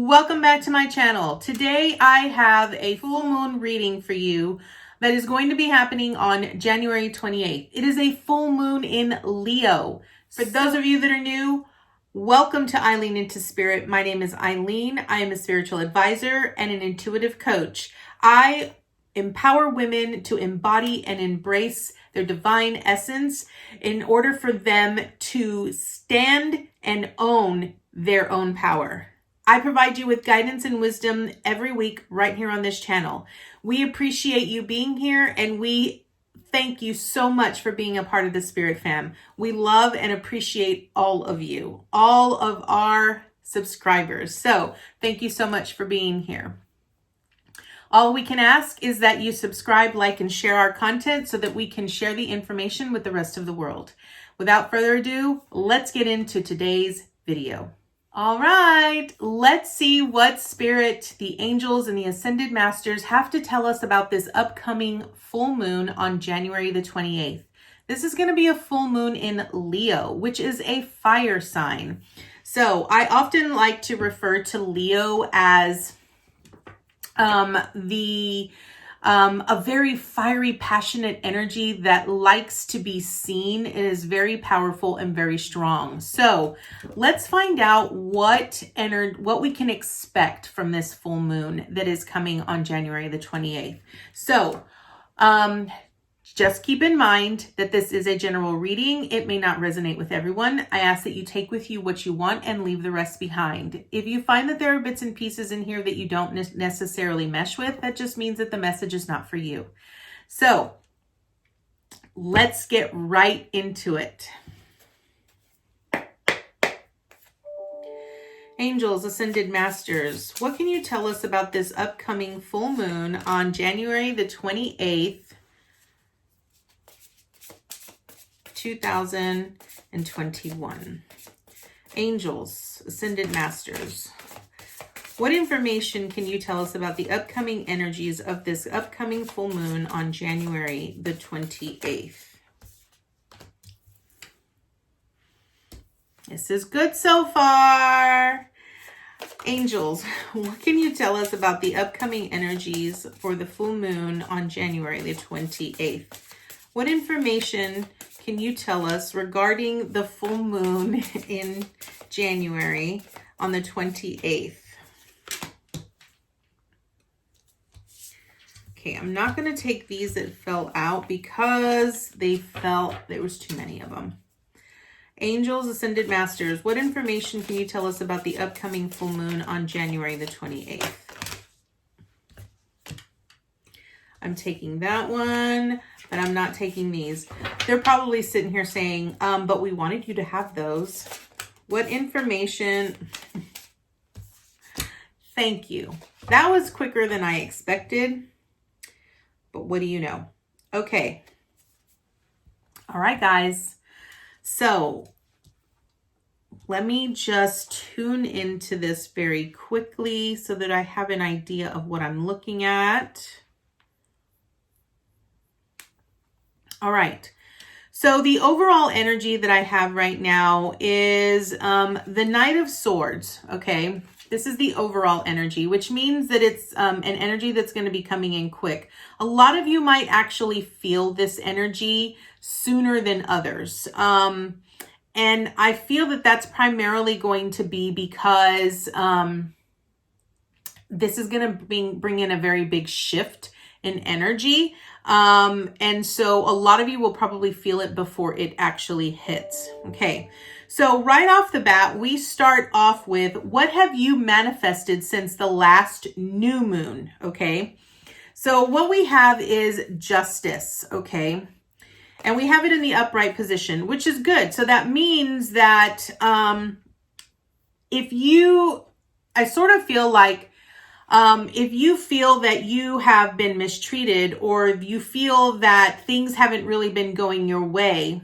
Welcome back to my channel. Today I have a full moon reading for you that is going to be happening on January 28th. It is a full moon in Leo. For those of you that are new, welcome to Eileen Into Spirit. My name is Eileen. I am a spiritual advisor and an intuitive coach. I empower women to embody and embrace their divine essence in order for them to stand and own their own power. I provide you with guidance and wisdom every week right here on this channel. We appreciate you being here and we thank you so much for being a part of the Spirit Fam. We love and appreciate all of you, all of our subscribers. So thank you so much for being here. All we can ask is that you subscribe, like, and share our content so that we can share the information with the rest of the world. Without further ado, let's get into today's video. All right, let's see what Spirit, the angels, and the ascended masters have to tell us about this upcoming full moon on January the 28th. This is going to be a full moon in Leo, which is a fire sign. So I often like to refer to Leo as a very fiery, passionate energy that likes to be seen. It is very powerful and very strong. So let's find out what we can expect from this full moon that is coming on January the 28th. So just keep in mind that this is a general reading. It may not resonate with everyone. I ask that you take with you what you want and leave the rest behind. If you find that there are bits and pieces in here that you don't necessarily mesh with, that just means that the message is not for you. So let's get right into it. Angels, ascended masters, what can you tell us about this upcoming full moon on January the 28th? 2021. Angels, ascended masters, what information can you tell us about the upcoming energies of this upcoming full moon on January the 28th? This is good so far. Angels, what can you tell us about the upcoming energies for the full moon on January the 28th? What information can you tell us regarding the full moon in January on the 28th? Okay, I'm not going to take these that fell out because there was too many of them. Angels, ascended masters, what information can you tell us about the upcoming full moon on January the 28th? I'm taking that one, but I'm not taking these. They're probably sitting here saying, but we wanted you to have those. What information? Thank you. That was quicker than I expected, but what do you know? Okay. All right, guys. So let me just tune into this very quickly so that I have an idea of what I'm looking at. All right. So the overall energy that I have right now is the Knight of Swords. Okay. This is the overall energy, which means that it's an energy that's going to be coming in quick. A lot of you might actually feel this energy sooner than others. And I feel that that's primarily going to be because this is going to bring in a very big shift in energy. And so a lot of you will probably feel it before it actually hits. Okay. So right off the bat, we start off with what have you manifested since the last new moon? Okay. So what we have is justice. Okay. And we have it in the upright position, which is good. So that means that, I sort of feel like, if you feel that you have been mistreated or if you feel that things haven't really been going your way,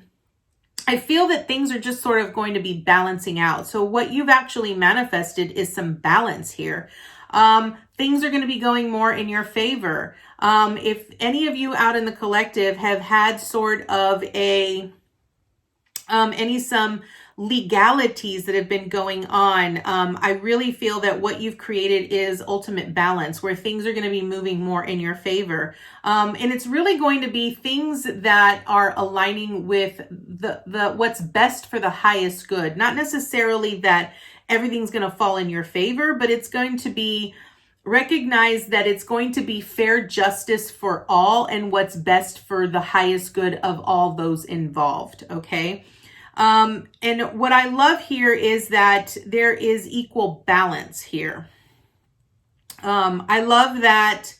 I feel that things are just sort of going to be balancing out. So what you've actually manifested is some balance here. Things are going to be going more in your favor. If any of you out in the collective have had sort of some legalities that have been going on. I really feel that what you've created is ultimate balance, where things are going to be moving more in your favor. And it's really going to be things that are aligning with the what's best for the highest good. Not necessarily that everything's going to fall in your favor, but it's going to be recognize that it's going to be fair justice for all and what's best for the highest good of all those involved. Okay. And what I love here is that there is equal balance here. I love that.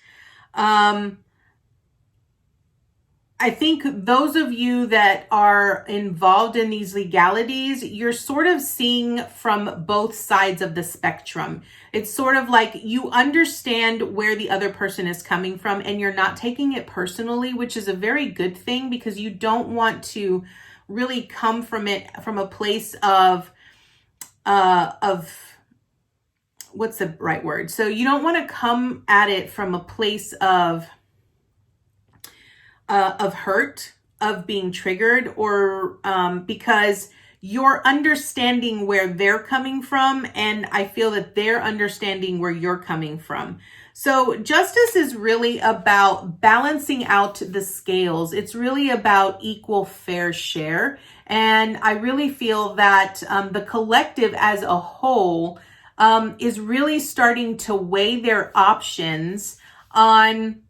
I think those of you that are involved in these legalities, you're sort of seeing from both sides of the spectrum. It's sort of like you understand where the other person is coming from and you're not taking it personally, which is a very good thing, because you don't want to really come from it from a place of what's the right word? So you don't want to come at it from a place of hurt, of being triggered, or because you're understanding where they're coming from, and I feel that they're understanding where you're coming from. So justice is really about balancing out the scales. It's really about equal fair share. And I really feel that the collective as a whole is really starting to weigh their options on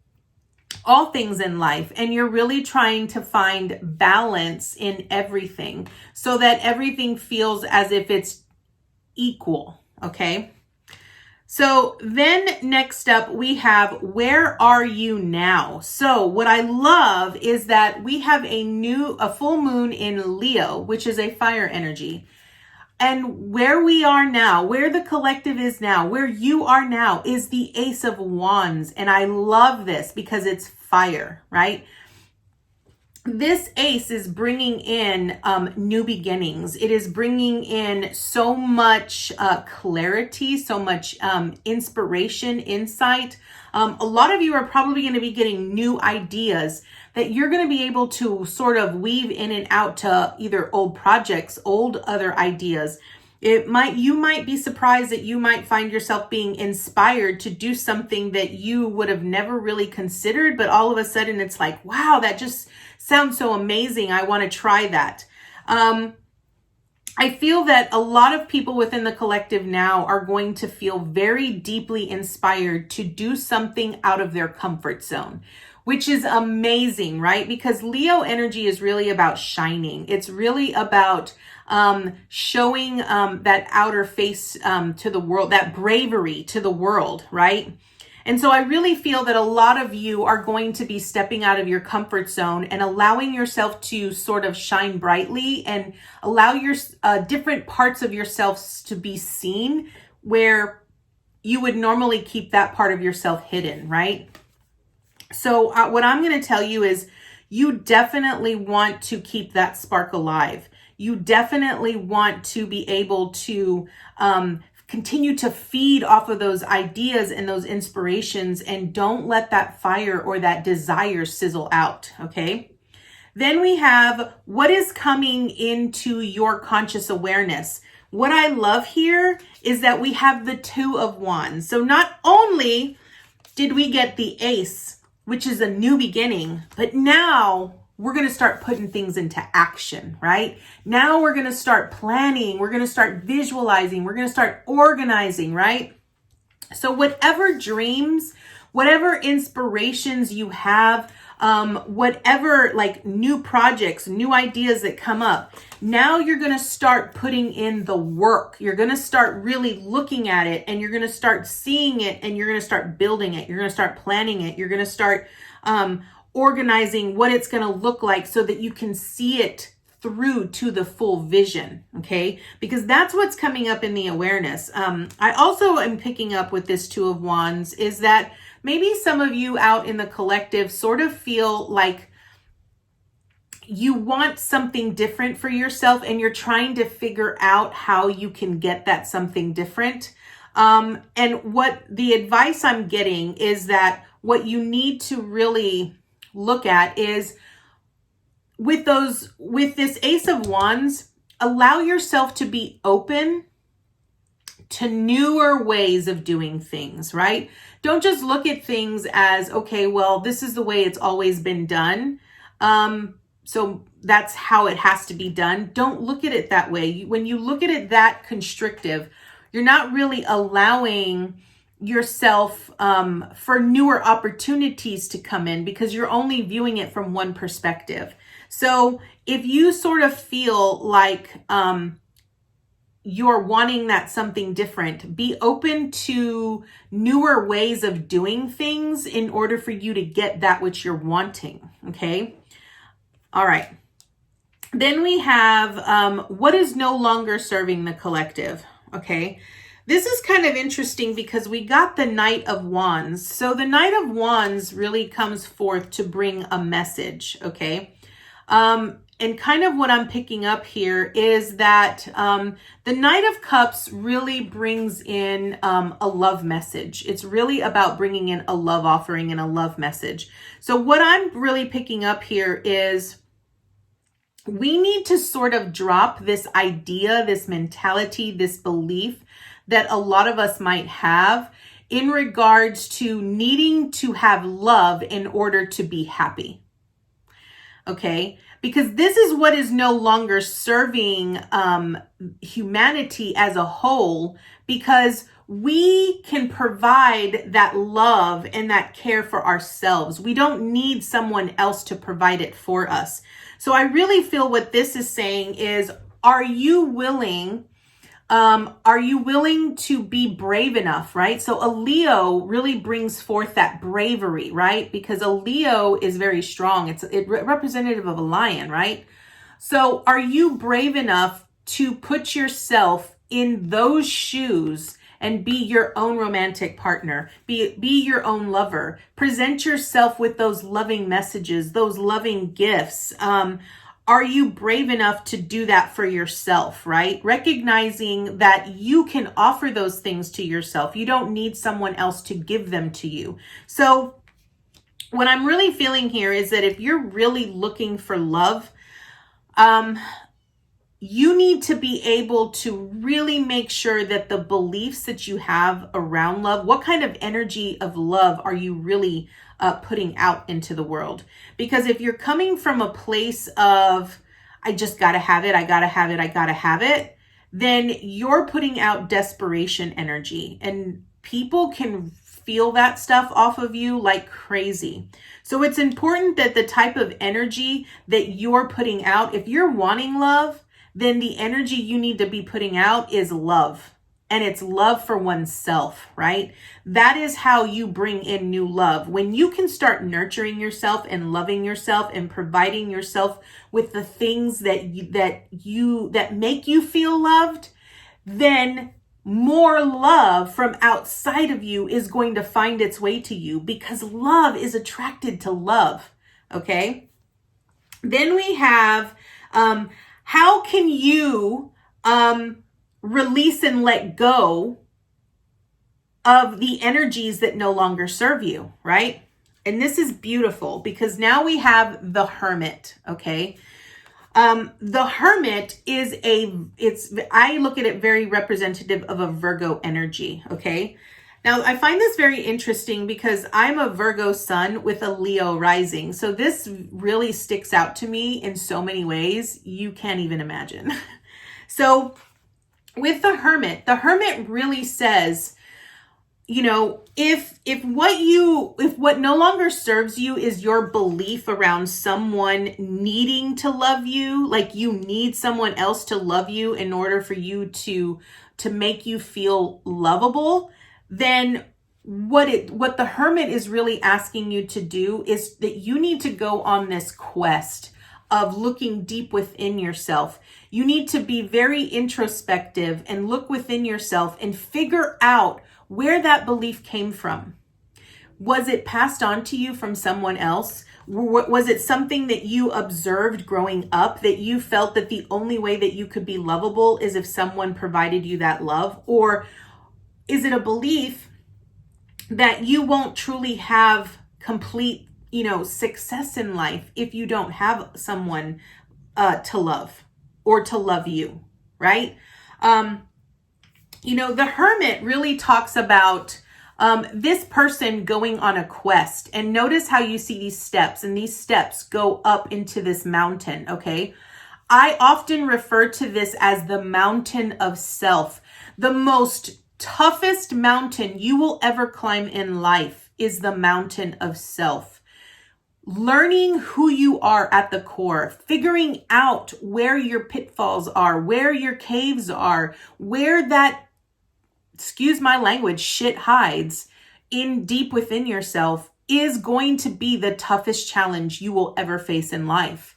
all things in life, and you're really trying to find balance in everything so that everything feels as if it's equal. Okay. So then next up we have, where are you now? So what I love is that we have a full moon in Leo, which is a fire energy. And where we are now, where the collective is now, where you are now is the Ace of Wands. And I love this because it's fire, right? This ace is bringing in new beginnings. It is bringing in so much clarity, so much inspiration, insight. A lot of you are probably going to be getting new ideas that you're going to be able to sort of weave in and out to either old projects, old other ideas. You might be surprised that you might find yourself being inspired to do something that you would have never really considered, but all of a sudden it's like, wow, that just sounds so amazing. I want to try that. I feel that a lot of people within the collective now are going to feel very deeply inspired to do something out of their comfort zone, which is amazing, right? Because Leo energy is really about shining. It's really about showing that outer face to the world, that bravery to the world, right? And so I really feel that a lot of you are going to be stepping out of your comfort zone and allowing yourself to sort of shine brightly and allow your different parts of yourselves to be seen where you would normally keep that part of yourself hidden, right? So what I'm going to tell you is you definitely want to keep that spark alive. You definitely want to be able to continue to feed off of those ideas and those inspirations, and don't let that fire or that desire sizzle out, okay? Then we have what is coming into your conscious awareness. What I love here is that we have the Two of Wands. So not only did we get the Ace, which is a new beginning, but now we're going to start putting things into action, right? Now we're going to start planning. We're going to start visualizing. We're going to start organizing, right? So whatever dreams, whatever inspirations you have, whatever like new projects, new ideas that come up, now you're going to start putting in the work. You're going to start really looking at it, and you're going to start seeing it, and you're going to start building it. You're going to start planning it. You're going to start organizing what it's going to look like so that you can see it through to the full vision, okay? Because that's what's coming up in the awareness. I also am picking up with this Two of Wands is that maybe some of you out in the collective sort of feel like you want something different for yourself, and you're trying to figure out how you can get that something different. And what the advice I'm getting is that what you need to really look at is with this Ace of Wands, allow yourself to be open to newer ways of doing things, right? Don't just look at things as, okay, well, this is the way it's always been done. So that's how it has to be done. Don't look at it that way. When you look at it that constrictive, you're not really allowing yourself for newer opportunities to come in, because you're only viewing it from one perspective. So if you sort of feel like you're wanting that something different, be open to newer ways of doing things in order for you to get that which you're wanting. Okay. All right. Then we have what is no longer serving the collective. Okay. This is kind of interesting because we got the Knight of Wands. So the Knight of Wands really comes forth to bring a message. Okay. And kind of what I'm picking up here is that the Knight of Cups really brings in a love message. It's really about bringing in a love offering and a love message. So what I'm really picking up here is we need to sort of drop this idea, this mentality, this belief that a lot of us might have in regards to needing to have love in order to be happy. Okay, because this is what is no longer serving humanity as a whole, because we can provide that love and that care for ourselves. We don't need someone else to provide it for us. So I really feel what this is saying is, are you willing to be brave enough, right? So a Leo really brings forth that bravery, right? Because a Leo is very strong. It's representative of a lion, right? So are you brave enough to put yourself in those shoes and be your own romantic partner, be your own lover, present yourself with those loving messages, those loving gifts? Are you brave enough to do that for yourself, right? Recognizing that you can offer those things to yourself. You don't need someone else to give them to you. So what I'm really feeling here is that if you're really looking for love, you need to be able to really make sure that the beliefs that you have around love, what kind of energy of love are you really putting out into the world? Because if you're coming from a place of, I just gotta have it, I gotta have it, I gotta have it, then you're putting out desperation energy, and people can feel that stuff off of you like crazy. So it's important that the type of energy that you're putting out, if you're wanting love, then the energy you need to be putting out is love. And it's love for oneself, right? That is how you bring in new love. When you can start nurturing yourself and loving yourself and providing yourself with the things that make you feel loved, then more love from outside of you is going to find its way to you, because love is attracted to love. Okay. Then we have, how can you release and let go of the energies that no longer serve you, right? And this is beautiful because now we have the Hermit, okay? The Hermit is I look at it very representative of a Virgo energy, okay? Now, I find this very interesting because I'm a Virgo sun with a Leo rising. So this really sticks out to me in so many ways you can't even imagine. So with the Hermit really says, you know, if what no longer serves you is your belief around someone needing to love you, like you need someone else to love you in order for you to make you feel lovable, then what the Hermit is really asking you to do is that you need to go on this quest of looking deep within yourself. You need to be very introspective and look within yourself and figure out where that belief came from. Was it passed on to you from someone else? Was it something that you observed growing up, that you felt that the only way that you could be lovable is if someone provided you that love? Or is it a belief that you won't truly have complete, success in life if you don't have someone to love? or to love you, right? The Hermit really talks about this person going on a quest. And notice how you see these steps, and these steps go up into this mountain, okay? I often refer to this as the mountain of self. The most toughest mountain you will ever climb in life is the mountain of self. Learning who you are at the core, figuring out where your pitfalls are, where your caves are, where that, excuse my language, shit hides in deep within yourself is going to be the toughest challenge you will ever face in life.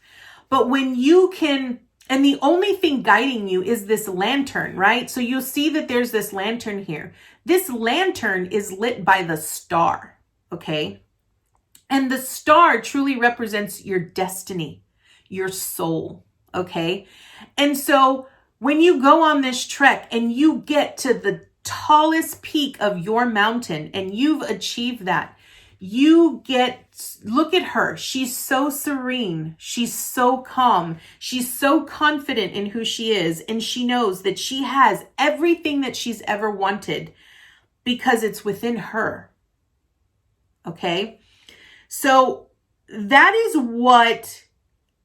But when you can, and the only thing guiding you is this lantern, right? So you'll see that there's this lantern here. This lantern is lit by the star, okay? And the star truly represents your destiny, your soul, okay? And so when you go on this trek and you get to the tallest peak of your mountain and you've achieved that, look at her. She's so serene. She's so calm. She's so confident in who she is. And she knows that she has everything that she's ever wanted because it's within her. Okay? So that is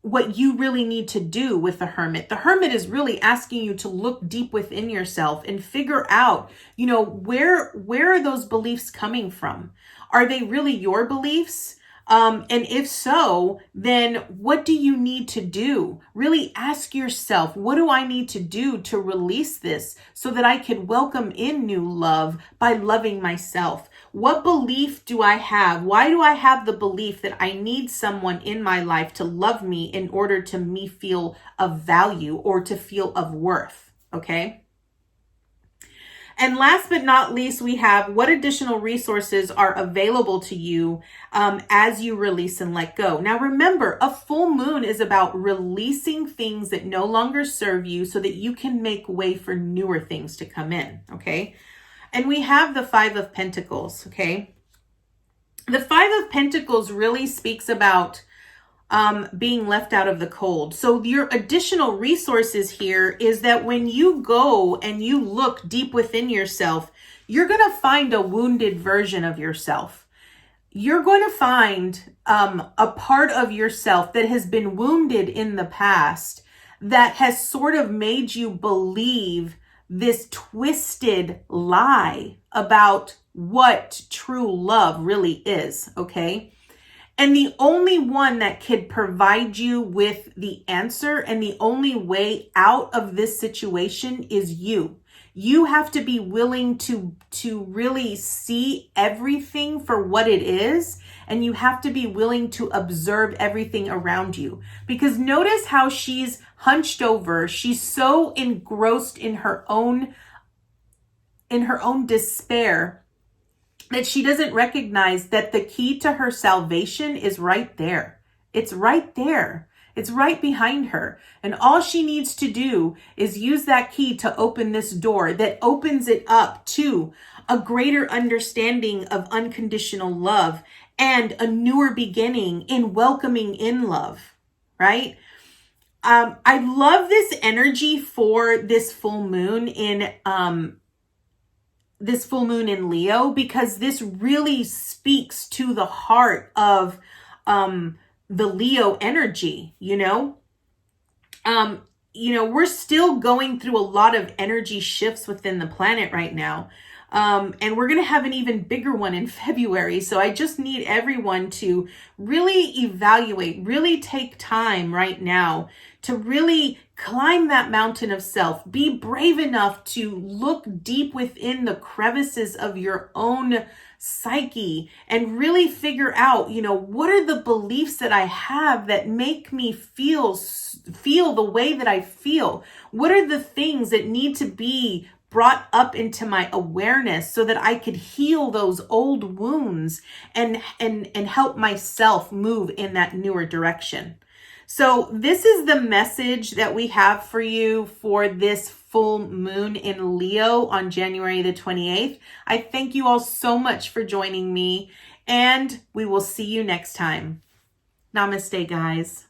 what you really need to do with the Hermit. The Hermit is really asking you to look deep within yourself and figure out, where are those beliefs coming from? Are they really your beliefs? And if so, then what do you need to do? Really ask yourself, what do I need to do to release this so that I can welcome in new love by loving myself? What belief do I have? Why do I have the belief that I need someone in my life to love me in order to me feel of value or to feel of worth? Okay. And last but not least, we have what additional resources are available to you as you release and let go. Now, remember, a full moon is about releasing things that no longer serve you so that you can make way for newer things to come in. Okay. And we have the Five of Pentacles. Okay. The Five of Pentacles really speaks about being left out of the cold. So your additional resources here is that when you go and you look deep within yourself, you're going to find a wounded version of yourself. You're going to find a part of yourself that has been wounded in the past that has sort of made you believe this twisted lie about what true love really is, okay? And the only one that could provide you with the answer and the only way out of this situation is you. You have to be willing to really see everything for what it is. And you have to be willing to observe everything around you. Because notice how she's hunched over. She's so engrossed in her own despair that she doesn't recognize that the key to her salvation is right there. It's right there. It's right behind her. And all she needs to do is use that key to open this door that opens it up to a greater understanding of unconditional love and a newer beginning in welcoming in love, right? I love this energy for this full moon in Leo, because this really speaks to the heart of the Leo energy, we're still going through a lot of energy shifts within the planet right now. And we're going to have an even bigger one in February. So I just need everyone to really evaluate, really take time right now to really climb that mountain of self. Be brave enough to look deep within the crevices of your own psyche and really figure out, what are the beliefs that I have that make me feel the way that I feel? What are the things that need to be brought up into my awareness so that I could heal those old wounds and help myself move in that newer direction? So this is the message that we have for you for this full moon in Leo on January the 28th. I thank you all so much for joining me, and we will see you next time. Namaste, guys.